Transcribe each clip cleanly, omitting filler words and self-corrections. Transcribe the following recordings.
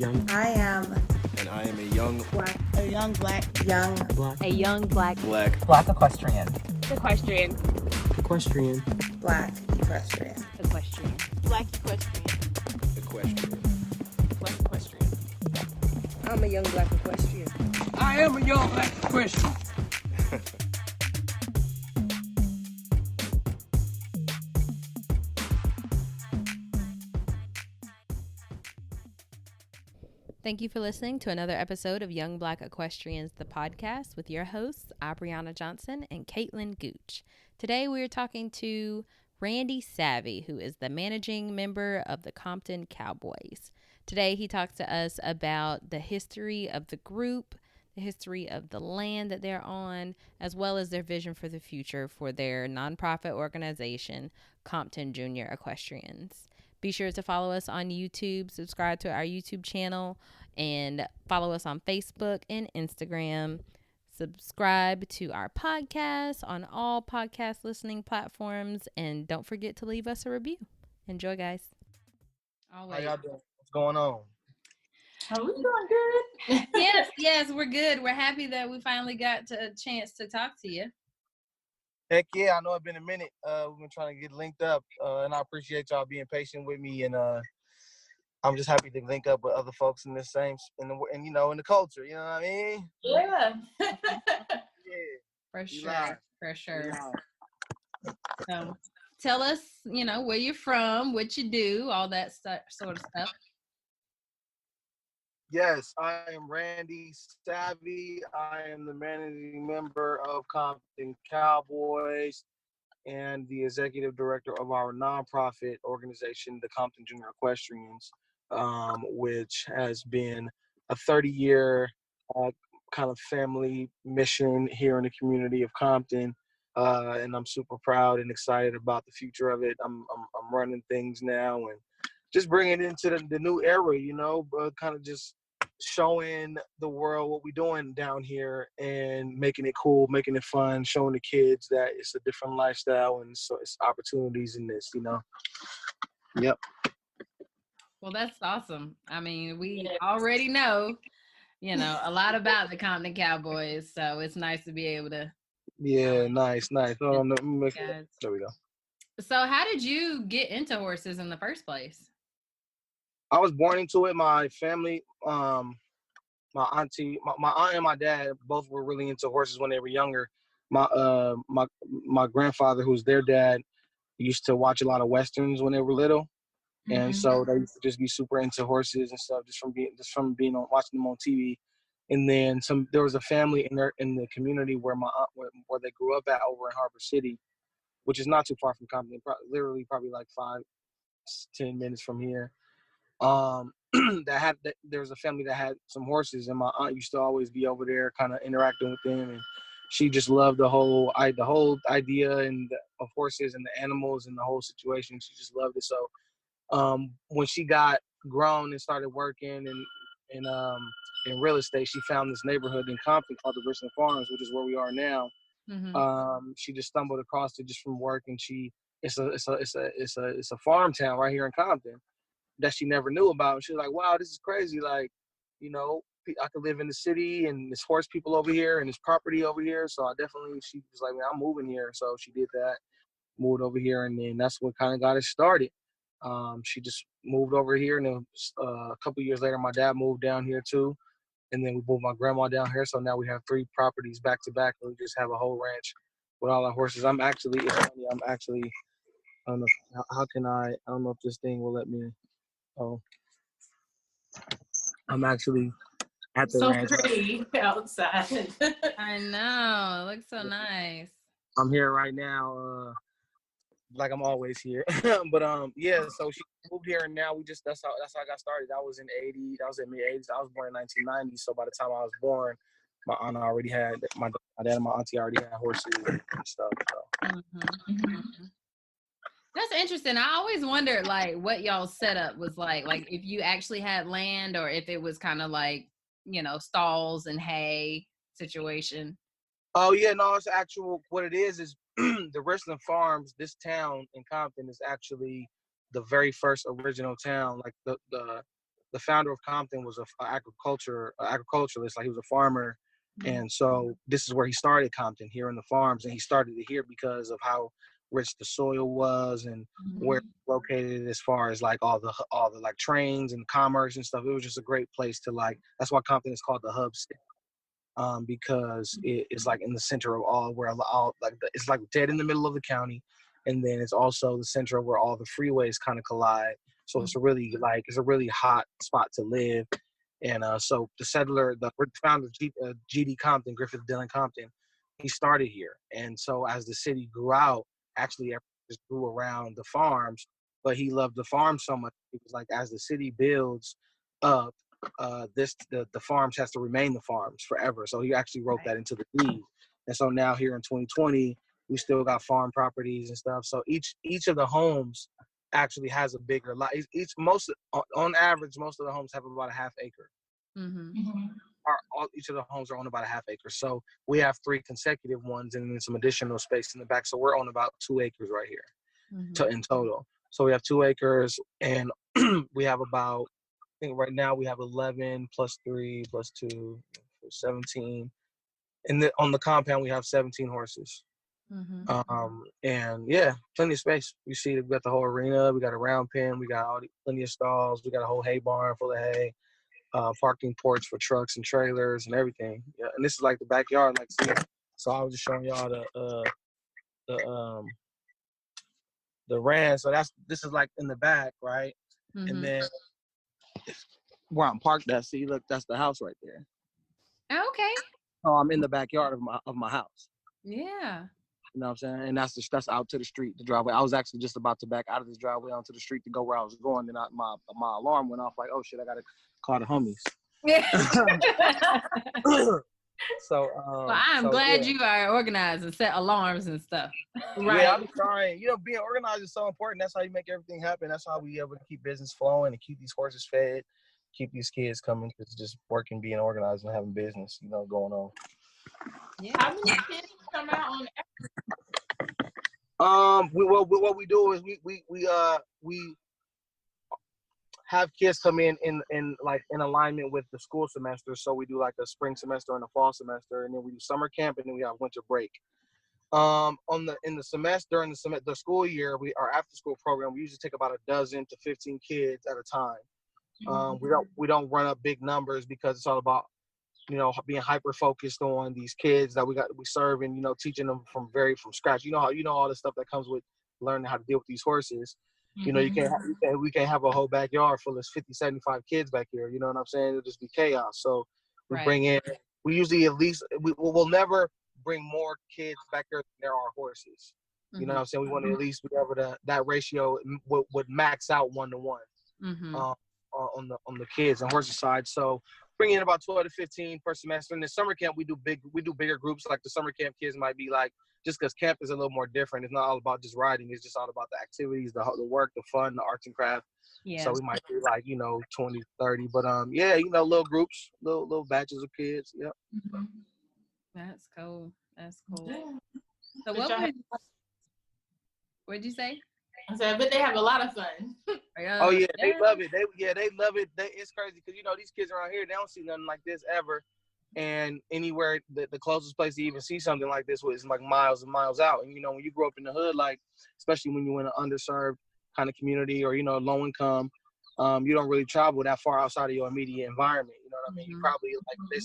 young. I am. And I am a young Black. A young black. Young. Black. A young black. Black equestrian. Equestrian. Equestrian. Black equestrian. Equestrian. Black equestrian. equestrian. Black equestrian. I'm a young black equestrian. I am a young black equestrian. Thank you for listening to another episode of Young Black Equestrians, the podcast, with your hosts, Abriana Johnson and Caitlin Gooch. Today we are talking to Randy Savvy, who is the managing member of the Compton Cowboys. Today he talks to us about the history of the group, the history of the land that they're on, as well as their vision for the future for their nonprofit organization, Compton Jr. Equestrians. Be sure to follow us on YouTube, subscribe to our YouTube channel, and follow us on Facebook and Instagram. Subscribe to our podcast on all podcast listening platforms, and don't forget to leave us a review. Enjoy, guys. Always. How y'all doing? What's going on? Are we doing good? Yes, we're good. We're happy that we finally got a chance to talk to you. Heck yeah, I know it's been a minute. We've been trying to get linked up, and I appreciate y'all being patient with me. And I'm just happy to link up with other folks in the same, in the culture. You know what I mean? Yeah. For sure. So, tell us, where you're from, what you do, all that sort of stuff. Yes, I am Randy Savvy. I am the managing member of Compton Cowboys and the executive director of our nonprofit organization, the Compton Jr. Equestrians, which has been a 30-year kind of family mission here in the community of Compton. And I'm super proud and excited about the future of it. I'm running things now and just bringing it into the new era, kind of just showing the world what we're doing down here and making it cool, making it fun, showing the kids that it's a different lifestyle and so it's opportunities in this, Yep. Well, that's awesome. I mean, we already know, a lot about the Compton Cowboys, so it's nice to be able to. Yeah, nice. There we go. So how did you get into horses in the first place? I was born into it. My family, my auntie, my aunt and my dad both were really into horses when they were younger. My grandfather, who's their dad, used to watch a lot of westerns when they were little, and so they used to just be super into horses and stuff just from being on watching them on TV. And then there was a family in the community where my aunt where they grew up at over in Harbor City, which is not too far from Compton, literally probably like 5-10 minutes from here. There was a family that had some horses, and my aunt used to always be over there kind of interacting with them, and she just loved the whole idea of horses and the animals and the whole situation. She just loved it. So when she got grown and started working in real estate, she found this neighborhood in Compton called the Richland Farms, which is where we are now. She just stumbled across it just from work, and it's a farm town right here in Compton that she never knew about. And she was like, wow, this is crazy. Like, I could live in the city and there's horse people over here and there's property over here. So she was like, man, I'm moving here. So she did that, moved over here. And then that's what kind of got it started. She just moved over here. And then a couple of years later, my dad moved down here too. And then we moved my grandma down here. So now we have 3 properties back to back. And we just have a whole ranch with all our horses. I don't know, I don't know if this thing will let me. Oh, I'm actually at the ranch. So pretty outside. I know. It looks so nice. I'm here right now, like I'm always here. But so she moved here, and now that's how I got started. I was in mid-80s. I was born in 1990, so by the time I was born, my aunt already had my dad and my auntie already had horses and stuff. So. That's interesting. I always wondered, what y'all's setup was like if you actually had land or if it was kind of like, stalls and hay situation. Oh, yeah, no, it's what it is the Richland Farms, this town in Compton is actually the very first original town. Like the the founder of Compton was a agriculturalist, like he was a farmer. And so this is where he started Compton, here in the farms, and he started it here because of how rich the soil was and where it's located as far as like all the like trains and commerce and stuff. It was just a great place to like. That's why Compton is called the hub city, because it's like in the center of it's like dead in the middle of the county, and then it's also the center of where all the freeways kind of collide. So it's a really hot spot to live. And so the founder of G.D. Compton, Griffith Dillon Compton, he started here. And so as the city grew out, actually everything just grew around the farms, but he loved the farm so much. It was like, as the city builds up, the farms has to remain the farms forever. So he actually wrote that into the deed. And so now here in 2020, we still got farm properties and stuff. So each of the homes actually has a bigger lot. On average, most of the homes have about a half acre. Each of the homes are on about a half acre. So we have 3 consecutive ones and then some additional space in the back. So we're on about 2 acres right here in total. So we have 2 acres, and we have about, I think right now we have 11 plus 3 plus 2, 17. And on the compound, we have 17 horses. And yeah, plenty of space. You see, we got the whole arena, we got a round pen, we got plenty of stalls, we got a whole hay barn full of hay, parking porch for trucks and trailers and everything. Yeah, and this is like the backyard, like, see. So I was just showing y'all the ranch. So this is like in the back, right? And then where I'm parked at, see, look, that's the house right there. Okay. So I'm in the backyard of my house. Yeah. You know what I'm saying? And that's out to the street, the driveway. I was actually just about to back out of this driveway onto the street to go where I was going. Then my alarm went off, like, oh shit, I gotta call the homies. So well, I'm glad you are organized and set alarms and stuff. Right. Yeah, I'm trying. You know, being organized is so important. That's how you make everything happen. That's how we able to keep business flowing and keep these horses fed, keep these kids coming. It's just working, being organized, and having business, going on. Yeah. How many kids come out on? What we do is we have kids come in like in alignment with the school semester. So we do like a spring semester and a fall semester, and then we do summer camp, and then we have winter break. During the school year, our after school program, we usually take about 12 to 15 kids at a time. We don't run up big numbers because it's all about being hyper focused on these kids that we serve, and teaching them from scratch. All the stuff that comes with learning how to deal with these horses. We can't have a whole backyard full of 50, 75 kids back here. You know what I'm saying? It'll just be chaos. So we usually we'll never bring more kids back here than there are horses. You know what I'm saying? We want to at least be able to, that ratio would max out 1-to-1 on the kids and horses side. So bring in about 12 to 15 per semester. In the summer camp, we do bigger groups. Like the summer camp kids might be like, just because camp is a little more different. It's not all about just riding. It's just all about the activities, the work, the fun, the arts and craft. Yeah. So we might do like 20, 30. But little groups, little batches of kids. Yep. That's cool. Yeah. So what'd you say? I said, but they have a lot of fun. Oh yeah, they love it. They love it. It's crazy because these kids around here, they don't see nothing like this ever. And anywhere, the closest place to even see something like this is like miles and miles out. And when you grow up in the hood, like especially when you're in an underserved kind of community or low income, you don't really travel that far outside of your immediate environment. You know what I mean? You probably, like they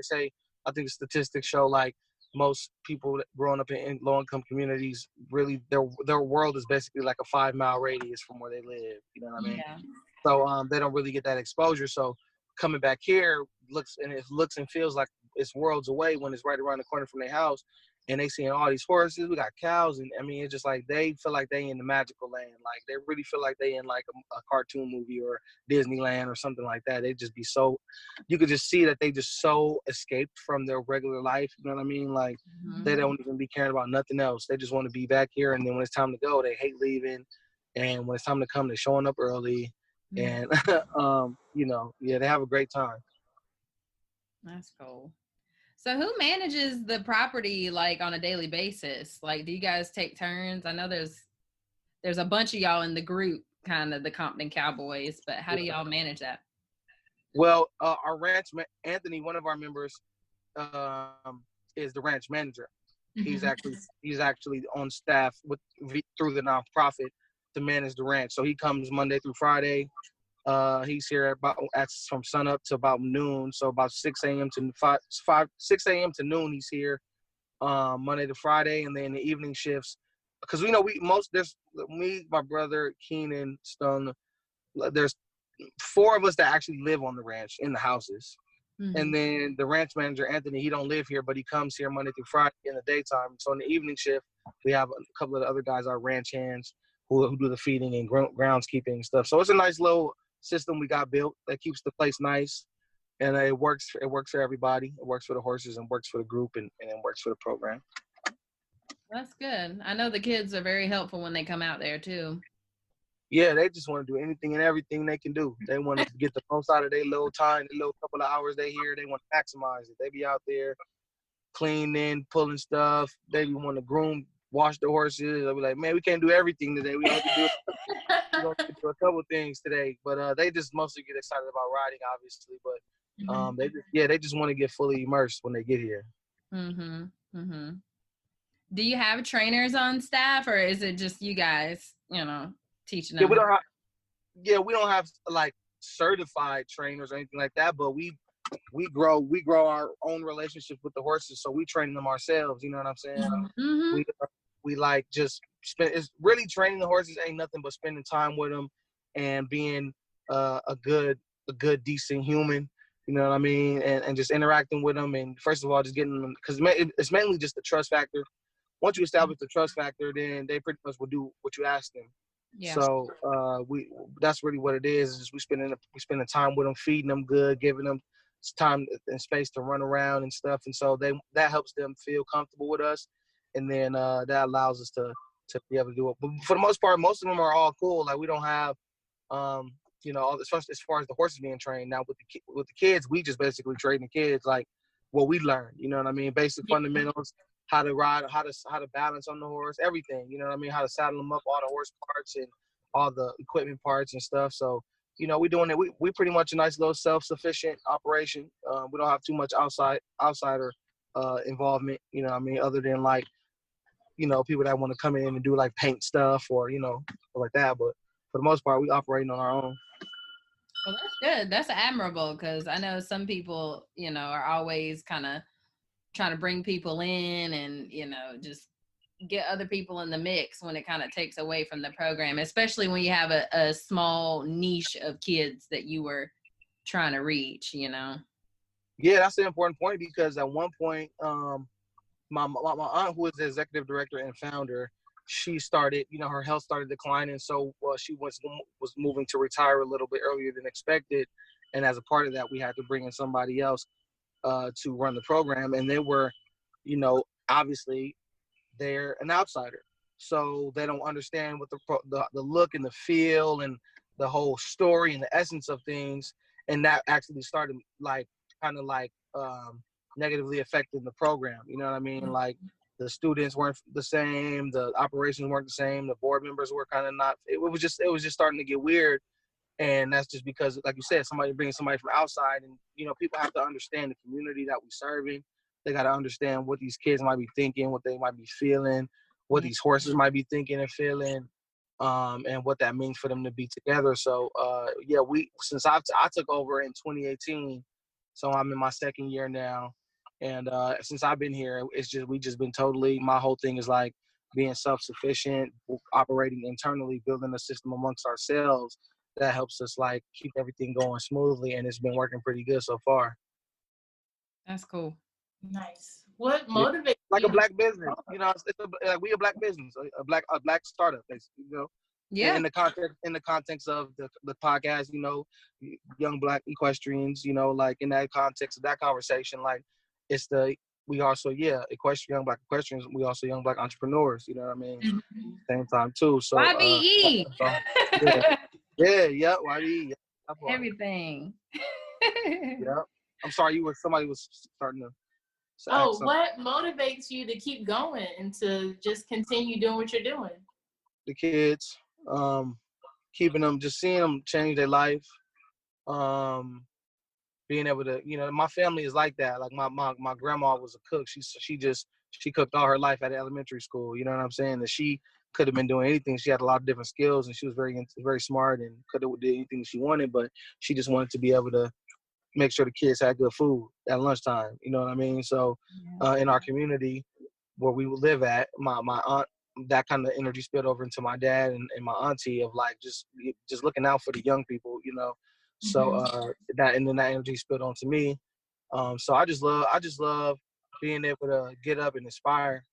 say, I think the statistics show like most people growing up in low income communities, really their world is basically like a 5-mile radius from where they live. You know what I mean? Yeah. So they don't really get that exposure. So coming back here looks and feels like it's worlds away when it's right around the corner from their house, and they seeing all these horses. We got cows, and I mean, it's just like they feel like they in the magical land. Like they really feel like they in like a cartoon movie or Disneyland or something like that. They just be so, you could just see that they just so escaped from their regular life. You know what I mean? Like they don't even be caring about nothing else. They just want to be back here, and then when it's time to go, they hate leaving, and when it's time to come, they're showing up early. And they have a great time. That's cool. So who manages the property like on a daily basis? Like, do you guys take turns? I know there's a bunch of y'all in the group, kind of the Compton Cowboys, but how do y'all manage that? Well, our Anthony, one of our members, is the ranch manager. He's actually on staff through the nonprofit to manage the ranch. So he comes Monday through Friday. He's here from sun up to about noon. So about 6 a.m. to 6 a.m. to noon. He's here Monday to Friday, and then the evening shifts. Because there's me, my brother Keenan Stone. There's 4 of us that actually live on the ranch in the houses. And then the ranch manager, Anthony, he don't live here, but he comes here Monday through Friday in the daytime. So in the evening shift, we have a couple of the other guys, our ranch hands, who do the feeding and groundskeeping and stuff. So it's a nice little system we got built that keeps the place nice. And it works for everybody. It works for the horses and works for the group and it works for the program. That's good. I know the kids are very helpful when they come out there too. Yeah, they just want to do anything and everything they can do. They want to get the most out of their little time, the little couple of hours they here. They want to maximize it. They be out there cleaning, pulling stuff. They want to wash the horses. They'll be like, man, we can't do everything today. We only can do a couple things today. But they just mostly get excited about riding, obviously. But they just want to get fully immersed when they get here. Do you have trainers on staff, or is it just you guys, teaching them? We don't have like certified trainers or anything like that, but we grow our own relationship with the horses, so we train them ourselves. You know what I'm saying? We like just spend. It's really training the horses ain't nothing but spending time with them and being a good decent human. You know what I mean? And just interacting with them, and first of all, just getting them, because it's mainly just the trust factor. Once you establish the trust factor, then they pretty much will do what you ask them. Yeah. So that's really what it is we spending time with them, feeding them good, giving them time and space to run around and stuff. And so that helps them feel comfortable with us. And then that allows us to be able to do it. But for the most part, most of them are all cool. Like we don't have, especially as far as the horses being trained. Now with the kids, we just basically train the kids like what we learned. You know what I mean? Basic fundamentals. How to ride, how to balance on the horse, everything, you know what I mean? How to saddle them up, all the horse parts and all the equipment parts and stuff. So, we're doing it. We pretty much a nice little self-sufficient operation. We don't have too much outsider involvement, you know what I mean? Other than like, people that want to come in and do like paint stuff or, like that. But for the most part, we operating on our own. Well, that's good. That's admirable, because I know some people, are always kind of trying to bring people in and, just get other people in the mix when it kind of takes away from the program, especially when you have a small niche of kids that you were trying to reach, Yeah, that's an important point, because at one point, my aunt, who is the executive director and founder, she started, her health started declining. So she was moving to retire a little bit earlier than expected. And as a part of that, we had to bring in somebody else to run the program, and they were, obviously they're an outsider, so they don't understand what the look and the feel and the whole story and the essence of things, and that actually started negatively affecting the program. You know what I mean? Like the students weren't the same, the operations weren't the same, the board members were kind of not. It was just starting to get weird. And that's just because, like you said, bringing somebody from outside, and people have to understand the community that we're serving. They got to understand what these kids might be thinking, what they might be feeling, what these horses might be thinking and feeling, and what that means for them to be together. So, since I took over in 2018, so I'm in my second year now, and since I've been here, we just been totally. My whole thing is like being self-sufficient, operating internally, building a system amongst ourselves that helps us like keep everything going smoothly, and it's been working pretty good so far. That's cool. Nice. What motivates like a black business? We a black business, a black startup, basically. Yeah. In the context of the podcast, young black equestrians. Like in that context of that conversation, like we also young black equestrians. We also young black entrepreneurs. You know what I mean? Mm-hmm. Same time too. So YBE. Yeah, YBE. Everything. Yeah. I'm sorry, somebody was starting to. What motivates you to keep going and to just continue doing what you're doing? The kids, keeping them, just seeing them change their life, being able to, my family is like that. Like my grandma was a cook. She cooked all her life at elementary school. You know what I'm saying? That she could have been doing anything. She had a lot of different skills, and she was very smart and could have did anything she wanted. But she just wanted to be able to make sure the kids had good food at lunchtime. You know what I mean? So in our community where we would live at, my aunt, that kind of energy spilled over into my dad and my auntie of like just looking out for the young people, So that energy spilled onto me. So I just love being able to get up and inspire,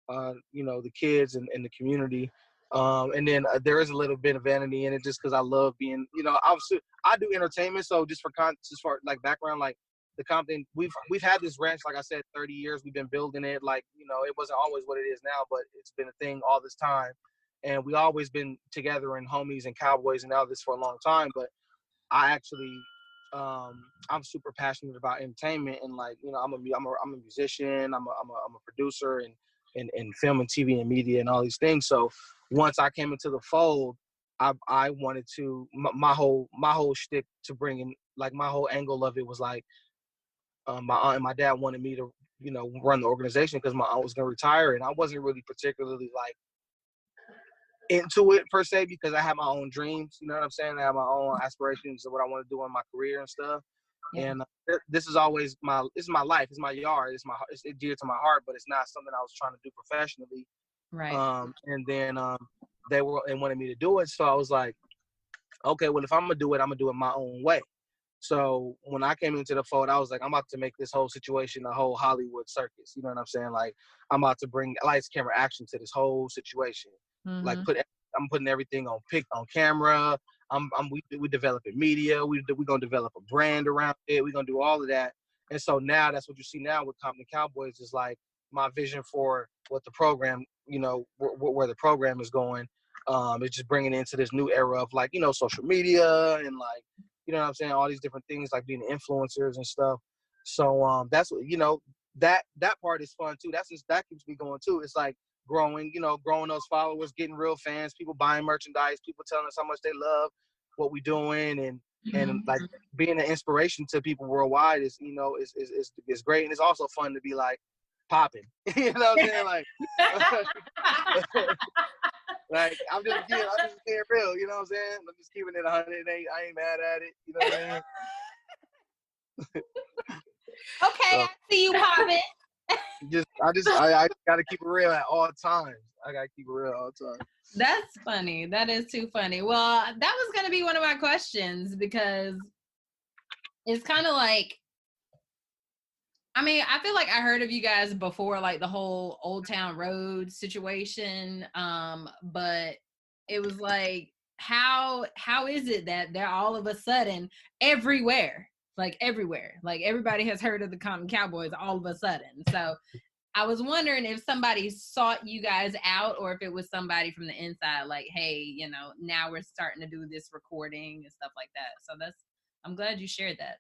the kids and the community. And then there is a little bit of vanity in it just because I love being, obviously I do entertainment. So just for like background, like the Compton, we've had this ranch, like I said, 30 years. We've been building it. Like, it wasn't always what it is now, but it's been a thing all this time. And we always been together and homies and cowboys and all this for a long time. But I actually, I'm super passionate about entertainment and like, I'm a musician, I'm a producer and film and TV and media and all these things. So once I came into the fold, I wanted to, my whole shtick to bring in, like my whole angle of it was like, my aunt and my dad wanted me to, run the organization because my aunt was going to retire. And I wasn't really particularly like into it per se because I have my own dreams. You know what I'm saying? I have my own aspirations of what I want to do in my career and stuff. Yeah. And this is always this is my life. It's my yard. It's dear to my heart, but it's not something I was trying to do professionally. Right. And then they wanted me to do it. So I was like, okay, well, if I'm going to do it, I'm going to do it my own way. So when I came into the fold, I was like, I'm about to make this whole situation a whole Hollywood circus. You know what I'm saying? Like, I'm about to bring lights, camera, action to this whole situation. Mm-hmm. Like, I'm putting everything on camera. We developing media. We're gonna develop a brand around it. We're gonna do all of that. And so now that's what you see now with Compton Cowboys is like my vision for what the program, where the program is going. It's just bringing it into this new era of like, social media and like, you know what I'm saying? All these different things like being influencers and stuff. So that's what, that part is fun too. That keeps me going too. It's like growing those followers, getting real fans, people buying merchandise, people telling us how much they love what we're doing and like being an inspiration to people worldwide is great. And it's also fun to be like popping. You know what I'm saying? Like like I'm just being real, you know what I'm saying? I'm just keeping it 100. I ain't mad at it, you know what I mean? Okay, so, I see you popping. I gotta keep it real at all times. I gotta keep it real at all times. That's funny. That is too funny. Well, that was gonna be one of my questions because it's kind of like, I mean, I feel like I heard of you guys before, like the whole Old Town Road situation. But it was like, how is it that they're all of a sudden everywhere? Like everywhere. Like everybody has heard of the Compton Cowboys all of a sudden. So I was wondering if somebody sought you guys out or if it was somebody from the inside, like, hey, now we're starting to do this recording and stuff like that. So I'm glad you shared that.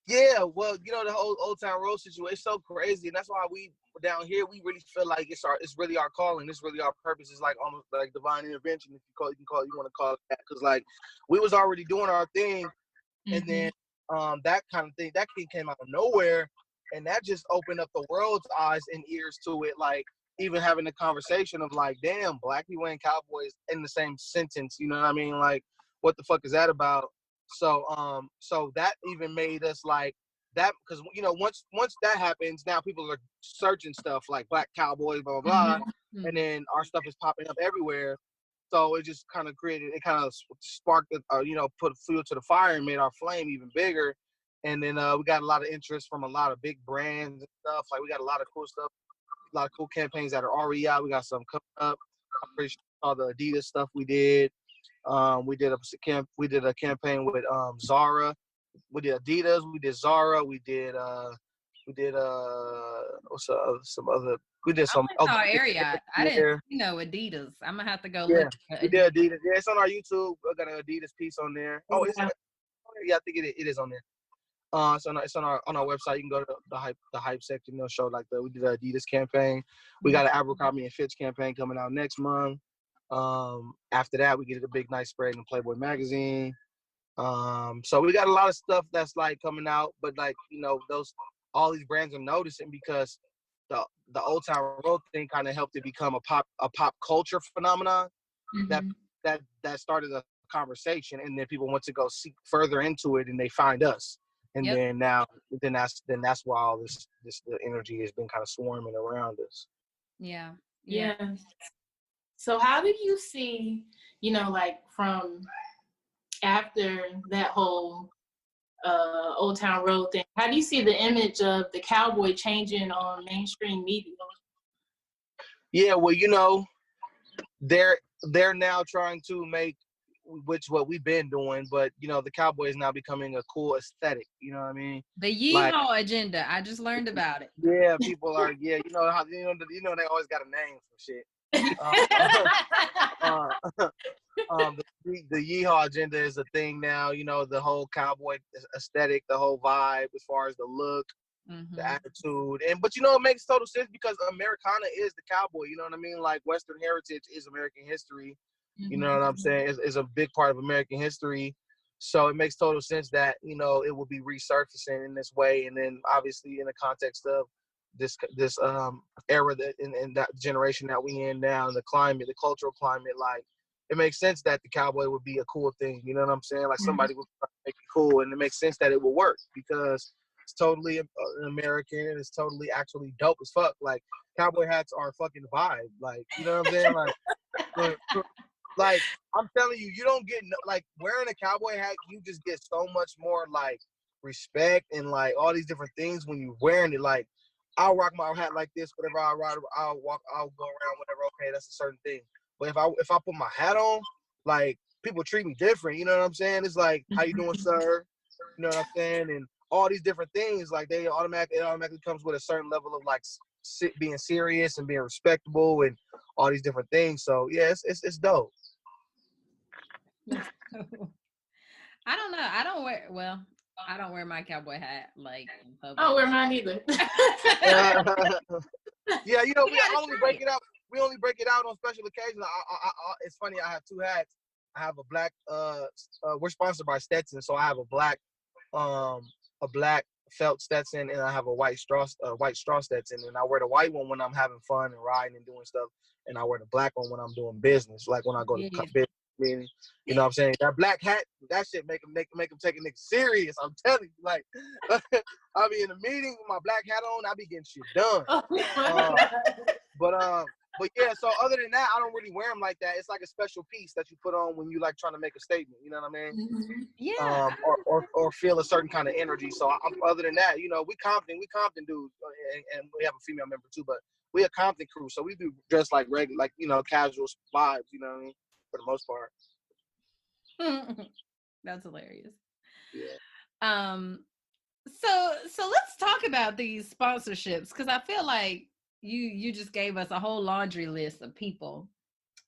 Yeah, well, the whole Old Town Road situation is so crazy, and that's why we down here we really feel like it's really our calling. It's really our purpose. It's like almost like divine intervention, if you want to call it that, because like we was already doing our thing, and then that kind of thing that kid came out of nowhere, and that just opened up the world's eyes and ears to it. Like even having a conversation of like, damn, black people and cowboys in the same sentence. You know what I mean? Like, what the fuck is that about? So that even made us like that because once that happens, now people are searching stuff like black cowboys, blah blah blah, and then our stuff is popping up everywhere. So it just kind of sparked put fuel to the fire and made our flame even bigger. And then we got a lot of interest from a lot of big brands and stuff. Like we got a lot of cool stuff, a lot of cool campaigns that are already out. We got some coming up. I'm pretty sure all the Adidas stuff we did. We did a campaign with Zara. We did Adidas. We did Zara. We did some other. We did some. I saw Ariat. I didn't Adidas. I'm gonna have to go look. We did Adidas. Yeah, it's on our YouTube. I got an Adidas piece on there. Oh, I think it is on there. It's on our website. You can go to the hype section. They'll show like we did an Adidas campaign. We got an Abercrombie and Fitch campaign coming out next month. After that, we get a big nice spread in Playboy magazine. So we got a lot of stuff that's like coming out, but like, all these brands are noticing because the Old Town Road thing kind of helped it become a pop culture phenomenon Mm-hmm. that started a conversation, and then people want to go seek further into it, and they find us, and then that's why all this the energy has been kind of swarming around us. Yeah. So how do you see, like from after that whole Old Town Road thing, how do you see the image of the cowboy changing on mainstream media? Yeah, well, they're now trying to make, which what we've been doing, but the cowboy is now becoming a cool aesthetic. You know what I mean? The yeehaw agenda. I just learned about it. Yeah, people are. Yeah, how they always got a name for shit. The yeehaw agenda is a thing now. The whole cowboy aesthetic, the whole vibe, as far as the look, the attitude, but it makes total sense because Americana is the cowboy. You know what I mean? Like Western heritage is American history. You know what I'm saying? It's a big part of American history. So it makes total sense that, it will be resurfacing in this way. And then obviously in the context of this era that in that generation that we in now, the climate, the cultural climate, like it makes sense that the cowboy would be a cool thing. You know what I'm saying? Like somebody would make it cool, and it makes sense that it will work because it's totally American and it's totally actually dope as fuck. Like cowboy hats are fucking vibe. Like, you know what I'm saying? Like I'm telling you, you don't get like wearing a cowboy hat. You just get so much more like respect and like all these different things when you're wearing it. Like I'll rock my hat like this, whatever I'll ride, I'll walk, I'll go around, whatever. Okay, that's a certain thing. But if I put my hat on, like people treat me different. You know what I'm saying? It's like, how you doing, sir? You know what I'm saying? And all these different things, like it automatically comes with a certain level of like being serious and being respectable and all these different things. So yeah, it's dope. I don't know. I don't wear my cowboy hat like in public. I don't wear mine either. Yeah, we only break it out. We only break it out on special occasions. It's funny. I have two hats. I have a black. We're sponsored by Stetson, so I have a black felt Stetson, and I have a white straw Stetson. And I wear the white one when I'm having fun and riding and doing stuff, and I wear the black one when I'm doing business, like when I go to business meeting. You know what I'm saying? That black hat, that shit make them take a nigga serious. I'm telling you, like I'll be in a meeting with my black hat on, I be getting shit done. But yeah, so other than that, I don't really wear them like that. It's like a special piece that you put on when you like trying to make a statement. You know what I mean? Yeah. Or feel a certain kind of energy. So other than that, we Compton dudes, and we have a female member too. But we a Compton crew, so we do dress like regular, like casual vibes. You know what I mean? For the most part. That's hilarious. Yeah. So let's talk about these sponsorships, because I feel like you just gave us a whole laundry list of people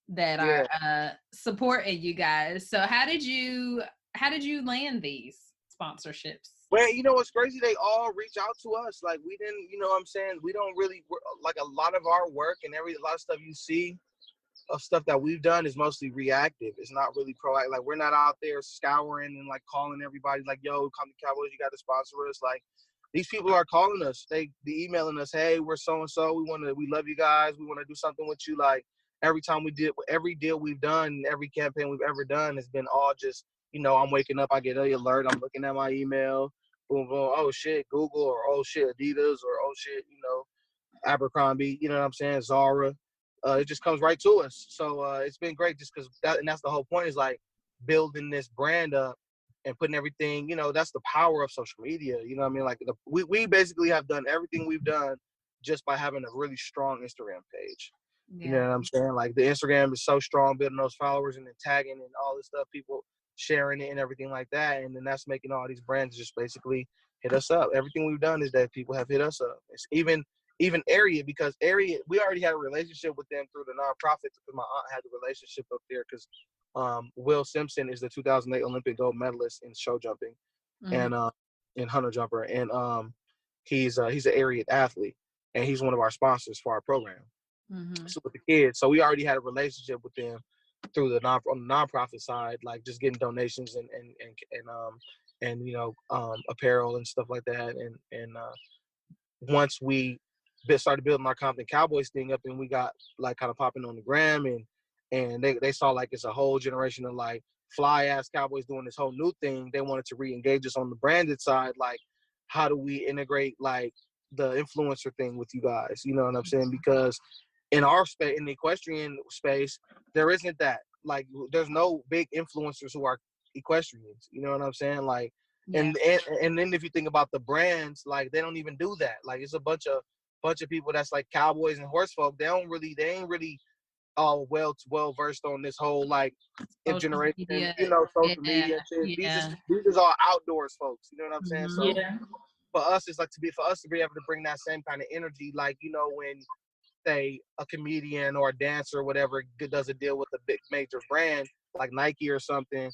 that are supporting you guys. So how did you land these sponsorships? Well, what's crazy? They all reach out to us. Like we didn't, what I'm saying? We don't really like a lot of our work and a lot of stuff you see of stuff that we've done is mostly reactive. It's not really proactive. Like we're not out there scouring and like calling everybody like, yo, Compton Cowboys, you got to sponsor us. Like these people are calling us. They be emailing us, hey, we're so-and-so. We love you guys. We want to do something with you. Like every deal we've done, every campaign we've ever done has been all just, I'm waking up, I get an alert. I'm looking at my email, boom, boom. Oh shit, Google, or oh shit, Adidas, or oh shit, Abercrombie, you know what I'm saying? Zara. It just comes right to us. So it's been great just because that's the whole point, is like building this brand up and putting everything, that's the power of social media. You know what I mean? Like we basically have done everything we've done just by having a really strong Instagram page. Yeah. You know what I'm saying? Like the Instagram is so strong, building those followers and then tagging and all this stuff, people sharing it and everything like that. And then that's making all these brands just basically hit us up. Everything we've done is that people have hit us up. It's even Ariat, because Ariat, we already had a relationship with them through the nonprofit, because my aunt had the relationship up there, because Will Simpson is the 2008 Olympic gold medalist in show jumping and in hunter jumper, and he's an Ariat athlete, and he's one of our sponsors for our program. So with the kids, so we already had a relationship with them. through the on the nonprofit side, like just getting donations and apparel and stuff like that. And once we started building our Compton Cowboys thing up, and we got like kind of popping on the gram, and they saw like it's a whole generation of like fly ass Cowboys doing this whole new thing. They wanted to re-engage us on the branded side. Like, how do we integrate like the influencer thing with you guys? You know what I'm saying? Because in our space, in the equestrian space, there isn't that. Like, there's no big influencers who are equestrians. You know what I'm saying? Like, and then if you think about the brands, like they don't even do that. Like, it's a bunch of people that's like cowboys and horse folk. They ain't really all well versed on this whole like generation, media. social media shit. These is all outdoors folks. You know what I'm saying? So for us, it's like for us to be able to bring that same kind of energy, like, when say a comedian or a dancer or whatever does a deal with a big major brand like Nike or something,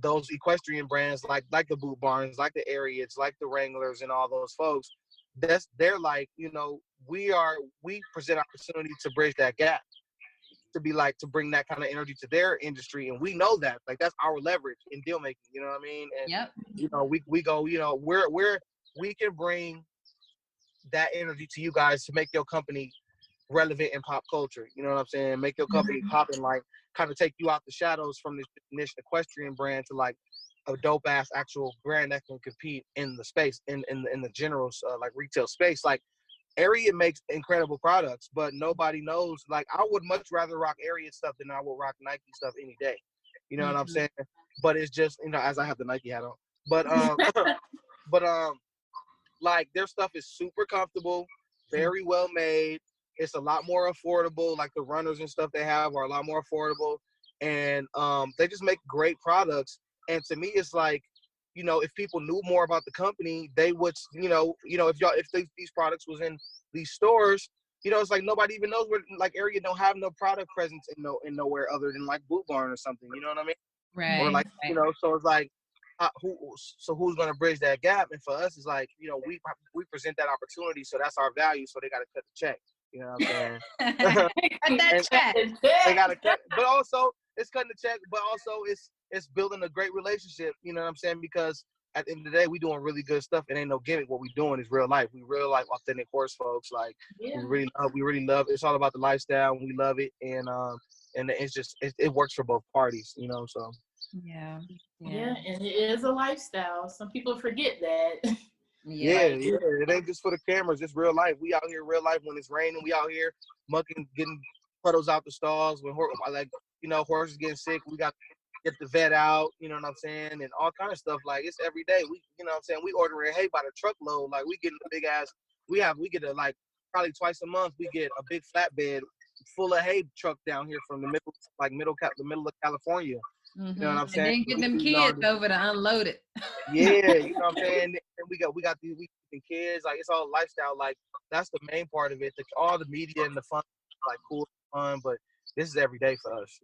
those equestrian brands like the Boot Barns, like the Ariats, like the Wranglers and all those folks, they're like, we present opportunity to bridge that gap, to be like, to bring that kind of energy to their industry. And we know that, like, that's our leverage in deal making, you know what I mean? And we go, we can bring that energy to you guys to make your company relevant in pop culture, you know what I'm saying? Make your company popping, like kind of take you out the shadows from this niche equestrian brand to like a dope ass actual brand that can compete in the space, in the general like retail space. Like, Ariat makes incredible products, but nobody knows. Like, I would much rather rock Ariat stuff than I would rock Nike stuff any day. You know what I'm saying? But it's just, as I have the Nike hat on. But like, their stuff is super comfortable, very well made. It's a lot more affordable. Like, the runners and stuff they have are a lot more affordable, and they just make great products. And to me, it's like, if people knew more about the company, they would, if these products was in these stores, it's like nobody even knows where, like, Ariat don't have no product presence in nowhere other than like Boot Barn or something. You know what I mean? Right. Or like, so it's like, who's going to bridge that gap? And for us, it's like, we present that opportunity, so that's our value. So they got to cut the check. You know what I'm saying? Cut that check. They got to cut, but also it's cutting the check, but also it's building a great relationship. You know what I'm saying? Because at the end of the day, we doing really good stuff. It ain't no gimmick. What we doing is real life. We real life, authentic horse folks. Like, we really love. It's all about the lifestyle, and we love it. And it's just it works for both parties. So. Yeah, and it is a lifestyle. Some people forget that. Yeah, it ain't just for the cameras. It's real life. We out here real life. When it's raining, we out here mucking, getting puddles out the stalls. When horses getting sick, we got to get the vet out. You know what I'm saying? And all kind of stuff. Like, it's every day. We, you know what I'm saying? We ordering hay by the truckload. Like, we getting a big ass. We get a, like, probably twice a month. We get a big flatbed full of hay truck down here from the middle of California. You know what I'm saying? And then get them kids over to unload it. Yeah, you know what I'm saying? And we got these kids. Like, it's all lifestyle. Like, that's the main part of it. All the media and the fun, like, cool fun. But this is every day for us,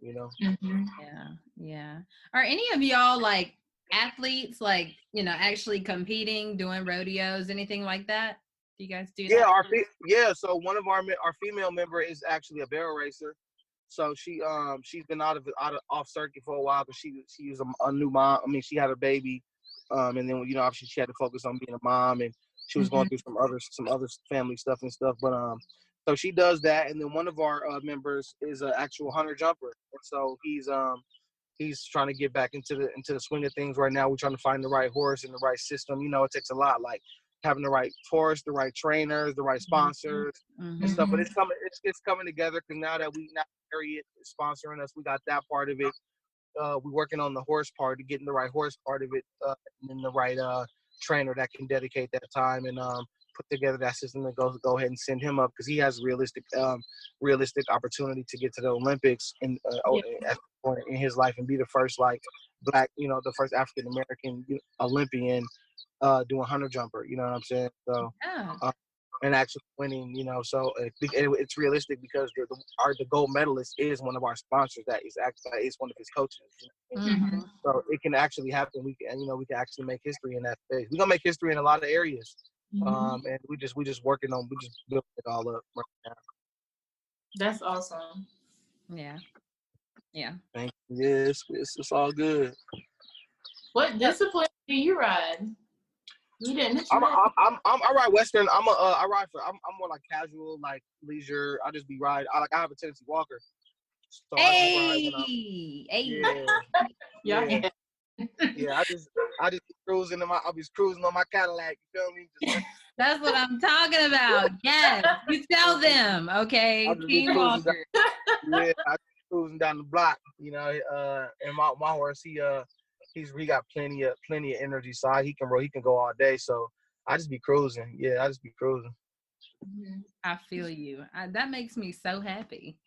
Yeah. Are any of y'all like athletes, like, actually competing, doing rodeos, anything like that? Do you guys do that? So one of our female member is actually a barrel racer. So she's been off circuit for a while, but she was a new mom. I mean, she had a baby, and then obviously she had to focus on being a mom, and she was going through some other family stuff and stuff. But so she does that, and then one of our members is an actual hunter jumper, and so he's trying to get back into the swing of things right now. We're trying to find the right horse and the right system. It takes a lot, like having the right horse, the right trainers, the right sponsors and stuff. But it's coming together, because now Ariat is sponsoring us, we got that part of it. We're working on the horse part, getting the right horse part of it, and then the right trainer that can dedicate that time and put together that system and go ahead and send him up, because he has realistic opportunity to get to the Olympics at this point in his life and be the first like black, the first African American Olympian doing hunter jumper. You know what I'm saying? So. And actually winning, so it's realistic, because the gold medalist is one of our sponsors. That is one of his coaches. So it can actually happen. We can actually make history in that space. We're gonna make history in a lot of areas, and we just building it all up right now. That's awesome. Yeah. Yeah. Thank you. Yeah, it's all good. What discipline do you ride? You didn't mention I that. ride Western. I ride I'm more like casual, like leisure. I just be riding. I have a Tennessee Walker, so I just ride when I'm. Hey. Yeah. Yeah. Yeah, I just be cruising I'll be cruising on my Cadillac. You feel me? Just, That's what I'm talking about. Yes, you tell them, okay, I just be King cruising Walker. yeah, I just be cruising down the block. You know, and my horse, he got plenty of energy, so he can go all day. So I just be cruising. Yeah, I just be cruising. I feel you. That makes me so happy.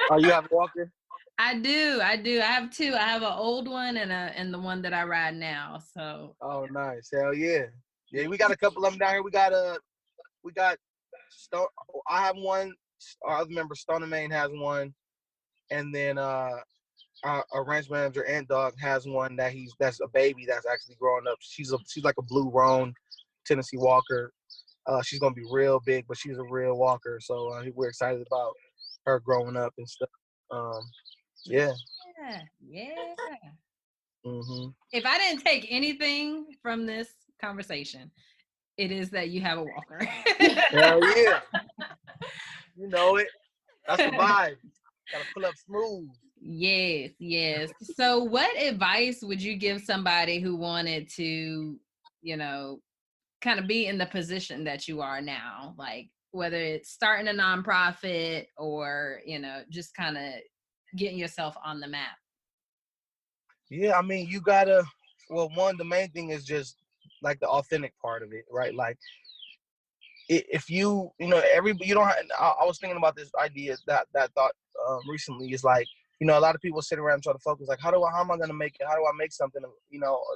Oh, you have a Walker? I do. I have two. I have an old one and the one that I ride now. So. Oh, nice. Hell yeah. Yeah, we got a couple of them down here. We got Stone. I have one. Our other member, Stone Main, has one, and then our ranch manager, Ant Dog, has one that's a baby that's actually growing up. She's like a blue roan Tennessee Walker. She's gonna be real big, but she's a real walker. So we're excited about her growing up and stuff. Yeah. Yeah. Mm-hmm. If I didn't take anything from this conversation, it is that you have a walker. Hell yeah. You know it. That's the vibe. Gotta pull up smooth. Yes. So what advice would you give somebody who wanted to, kind of be in the position that you are now? Like whether it's starting a nonprofit or, just kind of getting yourself on the map. Yeah, I mean, the main thing is just like the authentic part of it, right? Like if you don't have, I was thinking about this idea that thought recently is like, a lot of people sit around and try to focus like, how am I going to make it? How do I make something,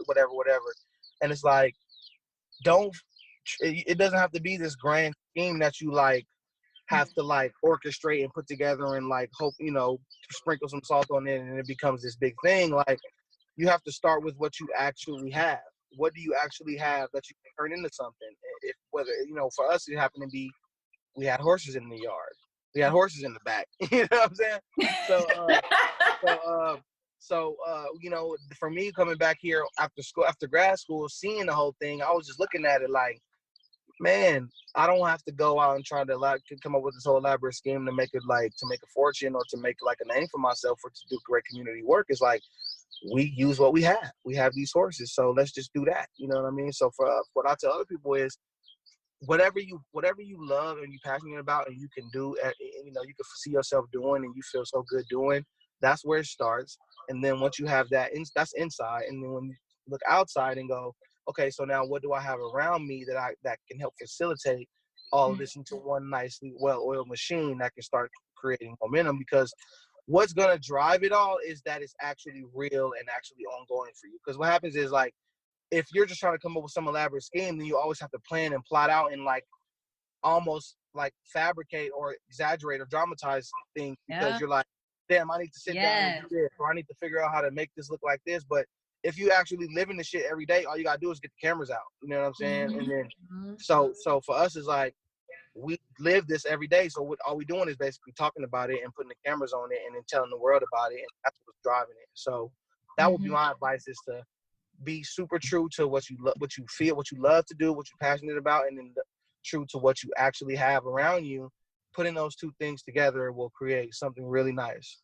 whatever. And it's like, it doesn't have to be this grand scheme that you like have to like orchestrate and put together and like hope, sprinkle some salt on it and it becomes this big thing. Like you have to start with what you actually have. What do you actually have that you can turn into something? Whether, for us, it happened to be, we had horses in the yard. We had horses in the back. You know what I'm saying? So, for me coming back here after grad school, seeing the whole thing, I was just looking at it like, man, I don't have to go out and try to come up with this whole elaborate scheme to make a fortune or to make like a name for myself or to do great community work. It's like, we use what we have. We have these horses, so let's just do that. You know what I mean? So for what I tell other people is, whatever you love and you're passionate about and you can do, you can see yourself doing and you feel so good doing, that's where it starts. And then once you have that, that's inside. And then when you look outside and go, okay, so now what do I have around me that can help facilitate all of this into one nicely well-oiled machine that can start creating momentum? Because what's going to drive it all is that it's actually real and actually ongoing for you. Because what happens is, like, if you're just trying to come up with some elaborate scheme, then you always have to plan and plot out and like almost like fabricate or exaggerate or dramatize things because you're like, damn, I need to sit down and do this, or I need to figure out how to make this look like this. But if you actually live in the shit every day, all you gotta do is get the cameras out. You know what I'm saying? And then so for us, it's like, we live this every day. So all we doing is basically talking about it and putting the cameras on it and then telling the world about it. And that's what's driving it. So that would be my advice, is to be super true to what you feel, what you love to do, what you're passionate about, and then true to what you actually have around you. Putting those two things together will create something really nice.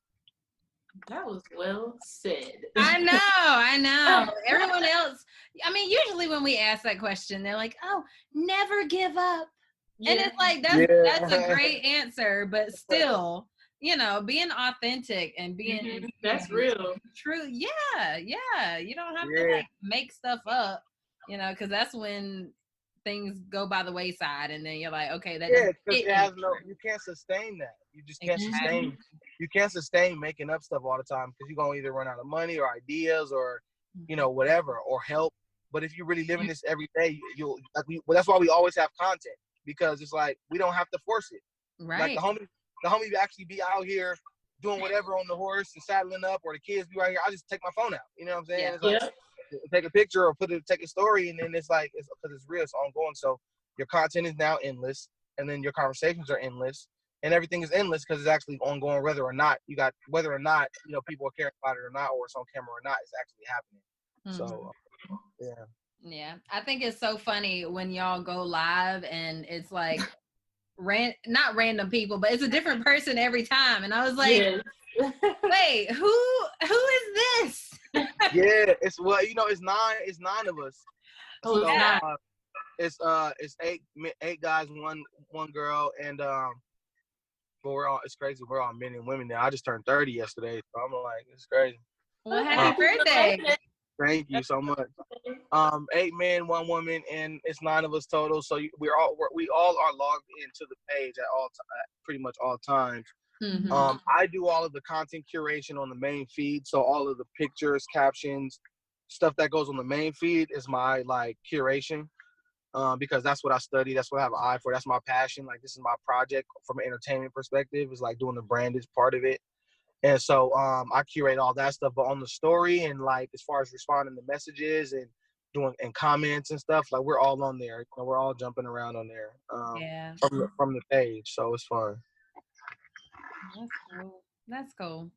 That was well said. I know. Everyone else, I mean, usually when we ask that question, they're like, oh, never give up. Yeah. And it's like, that's a great answer, but still, being authentic and being that's real. True. Yeah. You don't have to make stuff up, because that's when things go by the wayside, and then you're like, okay, that because you can't sustain that. You just can't sustain. You can't sustain making up stuff all the time, because you're gonna either run out of money or ideas or whatever, or help. But if you're really living this every day, that's why we always have content, because it's like we don't have to force it. Right. Like the homie actually be out here doing whatever on the horse and saddling up, or the kids be right here. I just take my phone out. You know what I'm saying? It's like, take a picture or take a story, and then it's like, because it's real, it's ongoing. So your content is now endless, and then your conversations are endless. and everything is endless because it's actually ongoing, whether or not people are caring about it or not, or it's on camera or not, it's actually happening. So, yeah. Yeah, I think it's so funny when y'all go live and it's like not random people, but it's a different person every time. And I was like, Yes. wait, who is this? Yeah, it's it's nine of us. Oh, So yeah. it's eight guys, one girl, and but it's crazy. We're all men and women now. I just turned 30 yesterday, so I'm like, it's crazy. Well, happy birthday. Thank you so much. 8 men, 1 woman, and it's 9 of us total. So we all are logged into the page at pretty much all times. Mm-hmm. I do all of the content curation on the main feed. So all of the pictures, captions, stuff that goes on the main feed is my like curation. Because that's what I study. That's what I have an eye for. That's my passion. Like, this is my project from an entertainment perspective. Is like doing the brand is part of it. And so I curate all that stuff, but on the story and like as far as responding to messages and doing and comments and stuff, like we're all on there. We're all jumping around on there from the page. So it's fun. That's cool. That's cool.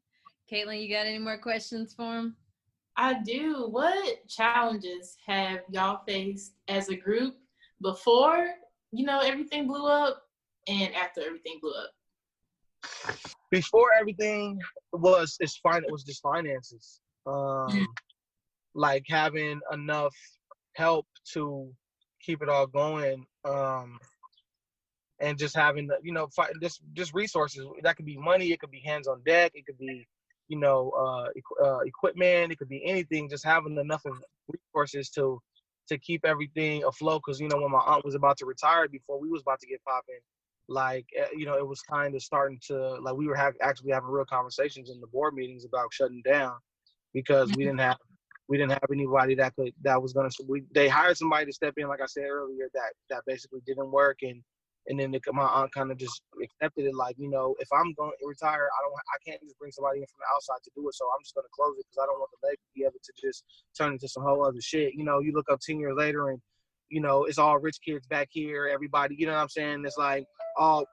Caitlin, you got any more questions for him? I do. What challenges have y'all faced as a group before, everything blew up and after everything blew up? Before everything was just finances. Like having enough help to keep it all going. And just having just resources. That could be money, it could be hands on deck, it could be equipment, it could be anything. Just having enough of resources to keep everything afloat. Because when my aunt was about to retire, before we was about to get popping, like it was kind of starting to like we were actually having real conversations in the board meetings about shutting down because we didn't have anybody that was gonna. They hired somebody to step in, like I said earlier, that basically didn't work, and then my aunt kind of just accepted it, like, if I'm going to retire, I can't just bring somebody in from the outside to do it, so I'm just going to close it because I don't want the legacy of it to just turn into some whole other shit. You look up 10 years later and, it's all rich kids back here, everybody, you know what I'm saying? It's like all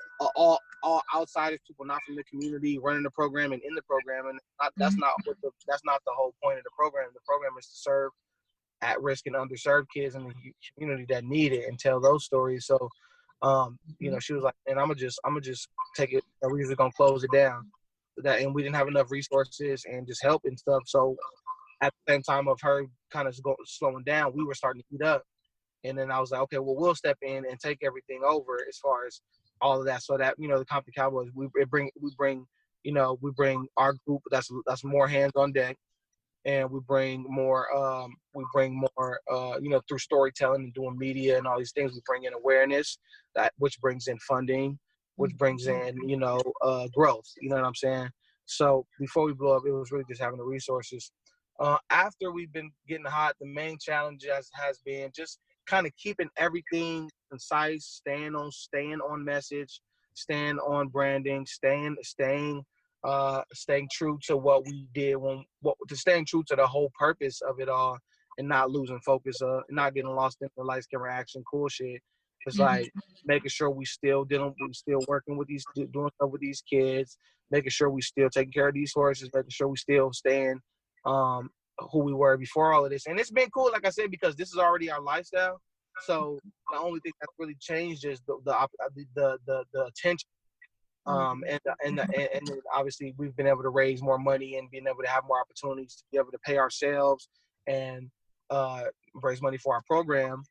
outsiders, people not from the community running the program and in the program, and that's not the whole point of the program. The program is to serve at-risk and underserved kids in the community that need it and tell those stories. So she was like, man, I'm gonna just take it. We're just gonna close it down. And we didn't have enough resources and just help and stuff. So at the same time of her kind of slowing down, we were starting to heat up. And then I was like, okay, well, we'll step in and take everything over as far as all of that. So that the Compton Cowboys, we bring our group that's more hands on deck. And we bring more through storytelling and doing media and all these things. We bring in awareness, which brings in funding, which brings in growth. You know what I'm saying? So before we blew up, it was really just having the resources. After we've been getting hot, the main challenge has been just kind of keeping everything concise, staying on message, staying on branding, staying true to what we did staying true to the whole purpose of it all, and not losing focus, not getting lost in the lights, camera, action, cool shit. It's like making sure we still working with doing stuff with these kids, making sure we still taking care of these horses, making sure we still staying who we were before all of this. And it's been cool, like I said, because this is already our lifestyle. So the only thing that's really changed is the attention. And then obviously we've been able to raise more money and being able to have more opportunities to be able to pay ourselves and raise money for our program,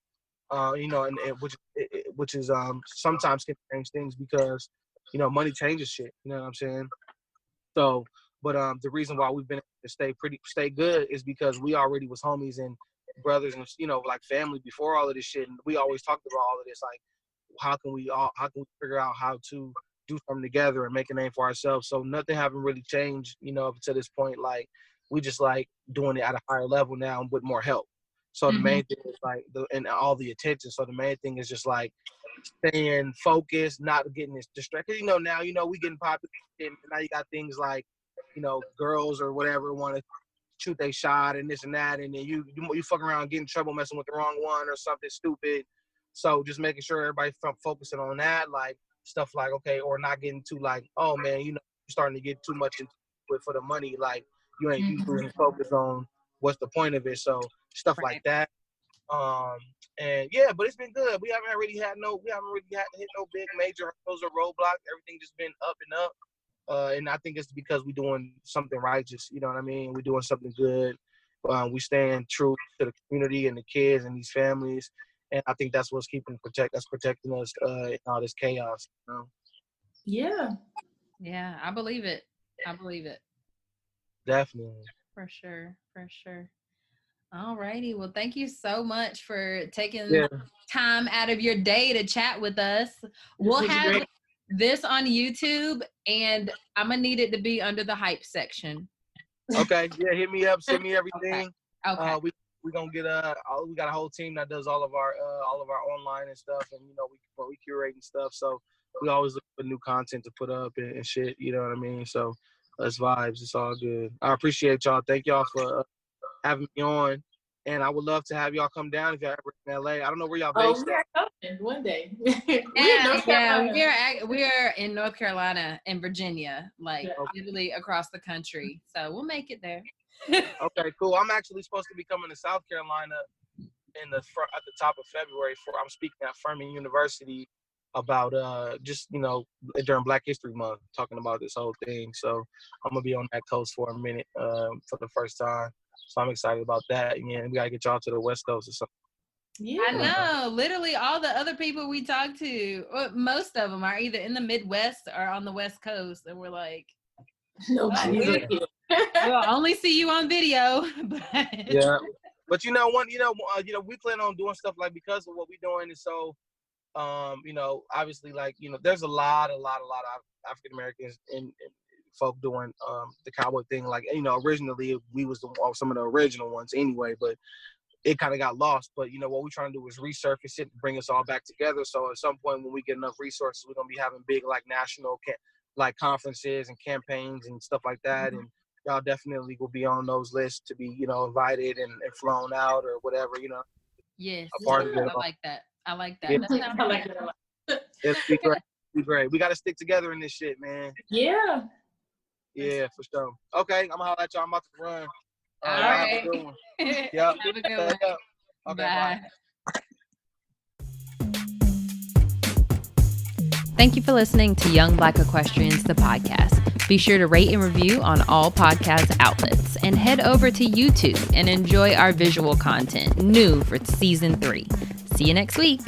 which is sometimes can change things because money changes shit. You know what I'm saying? So, but the reason why we've been able to stay good is because we already was homies and brothers and like family before all of this shit, and we always talked about all of this, like how can we figure out how to do something together and make a name for ourselves. So nothing haven't really changed, up to this point. Like we just like doing it at a higher level now with more help. So the main thing is like and all the attention. So the main thing is just like staying focused, not getting distracted. Now we getting popular, and now you got things like girls or whatever want to shoot they shot and this and that, and then you fuck around, get in trouble messing with the wrong one or something stupid. So just making sure everybody focusing on that, like stuff like, okay, or not getting too like, oh man, you're starting to get too much into it for the money. Like you ain't usually focused on what's the point of it. So stuff like that. And yeah, but it's been good. We haven't really had to hit no big major hurdles or roadblocks. Everything just been up and up. And I think it's because we're doing something righteous. You know what I mean? We're doing something good. We stand true to the community and the kids and these families. And I think that's what's protecting us in all this chaos. You know? Yeah. Yeah, I believe it. Definitely. For sure. All righty. Well, thank you so much for taking time out of your day to chat with us. We'll have this on YouTube, and I'm going to need it to be under the hype section. Okay. Yeah, hit me up. Send me everything. Okay. We're going to get we got a whole team that does all of our online and stuff, and, we curate and stuff. So we always look for new content to put up and shit. You know what I mean? So that's vibes. It's all good. I appreciate y'all. Thank y'all for having me on, and I would love to have y'all come down if y'all ever in LA. I don't know where y'all based at. Coming one day. We are in North Carolina and Virginia, literally across the country. So we'll make it there. Okay, cool. I'm actually supposed to be coming to South Carolina at the top of February. I'm speaking at Furman University about during Black History Month, talking about this whole thing. So I'm gonna be on that coast for a minute for the first time. So I'm excited about that. Yeah, we gotta get y'all to the West Coast or something. Yeah. I know. Literally all the other people we talk to, most of them are either in the Midwest or on the West Coast, and we're like, we'll only see you on video. Yeah, but we plan on doing stuff like, because of what we're doing is so, obviously, there's a lot of African Americans and folk doing the cowboy thing. Originally we was some of the original ones anyway, but it kind of got lost. But what we're trying to do is resurface it and bring us all back together. So at some point when we get enough resources, we're gonna be having big national conferences and campaigns and stuff like that. And y'all definitely will be on those lists to be invited and flown out or whatever. Yes, a part of it. I like that. Yeah. That sounds great. It'll be great. We got to stick together in this shit, man. Yeah. Yeah, for sure. Okay, I'm gonna holler at y'all. I'm about to run. All right. Have a good one. Yep. Have a good one. Okay, bye. Thank you for listening to Young Black Equestrians, the podcast. Be sure to rate and review on all podcast outlets, and head over to YouTube and enjoy our visual content, new for season 3. See you next week.